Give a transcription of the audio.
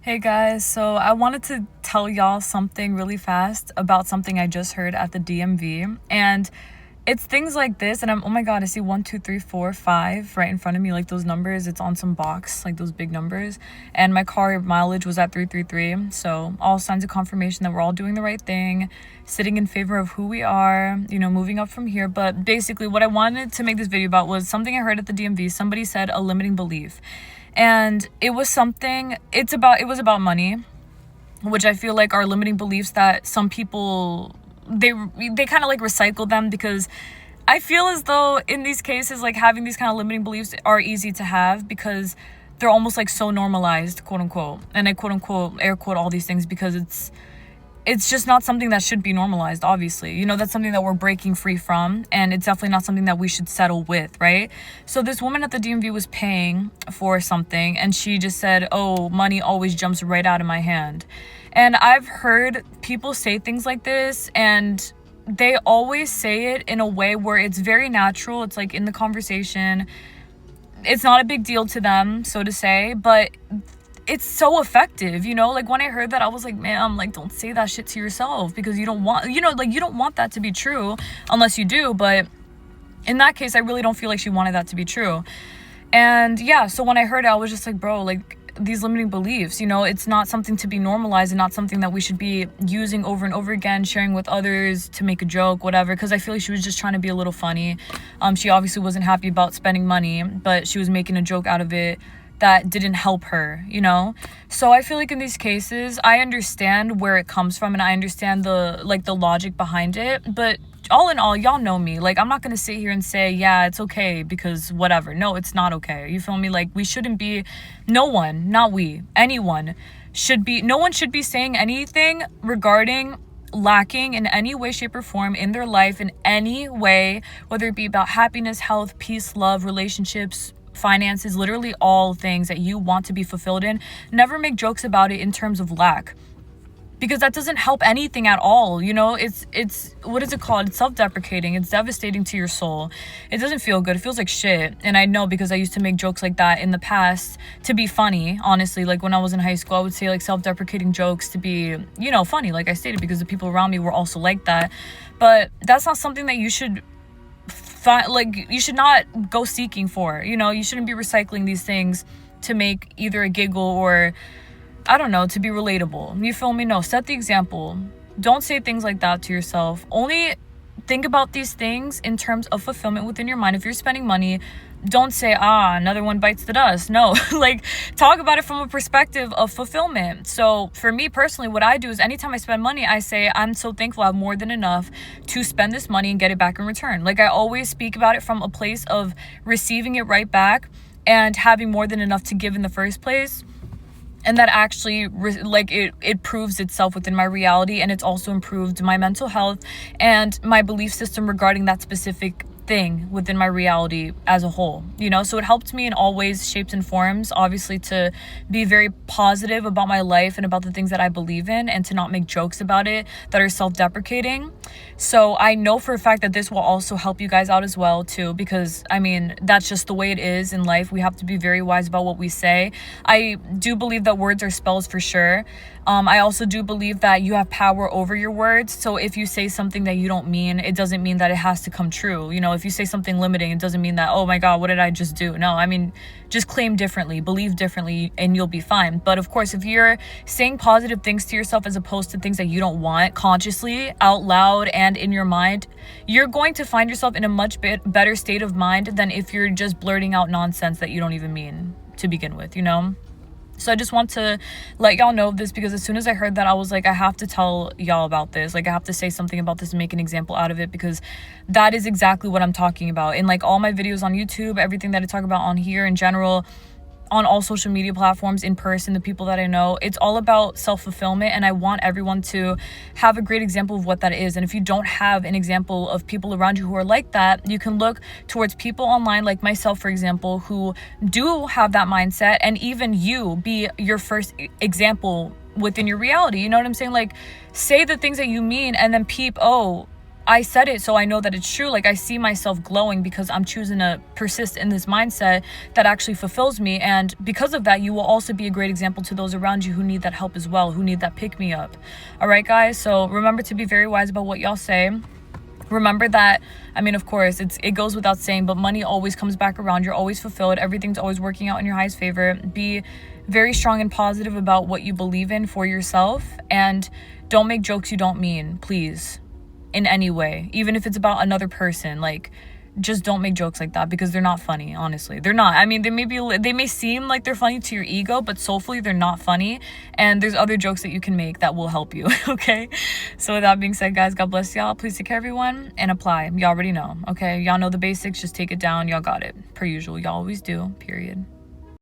Hey guys, so I wanted to tell y'all something really fast about something I just heard at the DMV, and it's things like this, and oh my god, I see 1, 2, 3, 4, 5 right in front of me, like those numbers. It's on some box, like those big numbers, and my car mileage was at 333, so all signs of confirmation that we're all doing the right thing, sitting in favor of who we are, you know, moving up from here. But basically what I wanted to make this video about was something I heard at the DMV. Somebody said a limiting belief, and it was about money, which I feel like are limiting beliefs that some people they kind of like recycle them, because I feel as though in these cases, like, having these kind of limiting beliefs are easy to have because they're almost like so normalized, quote unquote, and I quote unquote air quote all these things because it's just not something that should be normalized. Obviously, you know, that's something that we're breaking free from, and it's definitely not something that we should settle with, right? So this woman at the DMV was paying for something, and she just said, oh, money always jumps right out of my hand. And I've heard people say things like this, and they always say it in a way where it's very natural. It's like in the conversation, it's not a big deal to them, so to say, but it's so effective, you know? Like, when I heard that, I was like, man, like, don't say that shit to yourself, because you don't want, you know, like, you don't want that to be true unless you do. But in that case, I really don't feel like she wanted that to be true. And yeah, so when I heard it, I was just like, bro, like, these limiting beliefs, you know, it's not something to be normalized and not something that we should be using over and over again, sharing with others to make a joke, whatever. Because I feel like she was just trying to be a little funny. She obviously wasn't happy about spending money, but she was making a joke out of it that didn't help her, you know? So I feel like in these cases, I understand where it comes from, and I understand the logic behind it. But all in all, y'all know me. Like, I'm not gonna sit here and say, yeah, it's okay because whatever. No, it's not okay. You feel me? Like, we shouldn't be, no one, not we, anyone should be, no one should be saying anything regarding lacking in any way, shape, or form in their life in any way, whether it be about happiness, health, peace, love, relationships, finances, literally all things that you want to be fulfilled in. Never make jokes about it in terms of lack, because that doesn't help anything at all. You know, it's what is it called? It's self-deprecating. It's devastating to your soul. It doesn't feel good. It feels like shit. And I know, because I used to make jokes like that in the past to be funny. Honestly, like when I was in high school, I would say like self-deprecating jokes to be, you know, funny, like I stated, because the people around me were also like that. But that's not something that you should you should not go seeking for. You know, you shouldn't be recycling these things to make either a giggle or, I don't know, to be relatable. You feel me? No, set the example. Don't say things like that to yourself. Only think about these things in terms of fulfillment within your mind. If you're spending money, don't say, another one bites the dust. No, like, talk about it from a perspective of fulfillment. So for me personally, what I do is anytime I spend money, I say, I'm so thankful I have more than enough to spend this money and get it back in return. Like, I always speak about it from a place of receiving it right back and having more than enough to give in the first place. And that actually, like, it proves itself within my reality, and it's also improved my mental health and my belief system regarding that specific thing within my reality as a whole, you know? So it helped me in all ways, shapes, and forms, obviously, to be very positive about my life and about the things that I believe in, and to not make jokes about it that are self-deprecating. So I know for a fact that this will also help you guys out as well too, because I mean, that's just the way it is in life. We have to be very wise about what we say. I do believe that words are spells for sure. I also do believe that you have power over your words. So if you say something that you don't mean, it doesn't mean that it has to come true. You know, if you say something limiting, it doesn't mean that, oh my God, what did I just do? No, I mean, just claim differently, believe differently, and you'll be fine. But of course, if you're saying positive things to yourself as opposed to things that you don't want, consciously, out loud, and in your mind, you're going to find yourself in a much better state of mind than if you're just blurting out nonsense that you don't even mean to begin with, you know? So I just want to let y'all know of this, because as soon as I heard that, I was like, I have to tell y'all about this. Like, I have to say something about this and make an example out of it, because that is exactly what I'm talking about. In like all my videos on YouTube, everything that I talk about on here in general, on all social media platforms, in person, the people that I know, it's all about self-fulfillment, and I want everyone to have a great example of what that is. And if you don't have an example of people around you who are like that, you can look towards people online like myself, for example, who do have that mindset, and even you be your first example within your reality. You know what I'm saying? Like, say the things that you mean, and then peep, oh, I said it so I know that it's true. Like, I see myself glowing because I'm choosing to persist in this mindset that actually fulfills me. And because of that, you will also be a great example to those around you who need that help as well, who need that pick me up. All right, guys. So remember to be very wise about what y'all say. Remember that, I mean, of course, it goes without saying, but money always comes back around. You're always fulfilled. Everything's always working out in your highest favor. Be very strong and positive about what you believe in for yourself. And don't make jokes you don't mean, please, in any way. Even if it's about another person, like, just don't make jokes like that, because they're not funny. Honestly, they're not. I mean, they may seem like they're funny to your ego, but soulfully they're not funny. And there's other jokes that you can make that will help you. Okay, so with that being said, guys, God bless y'all. Please take care, everyone, and apply. Y'all already know. Okay, y'all know the basics. Just take it down. Y'all got it, per usual. Y'all always do. Period.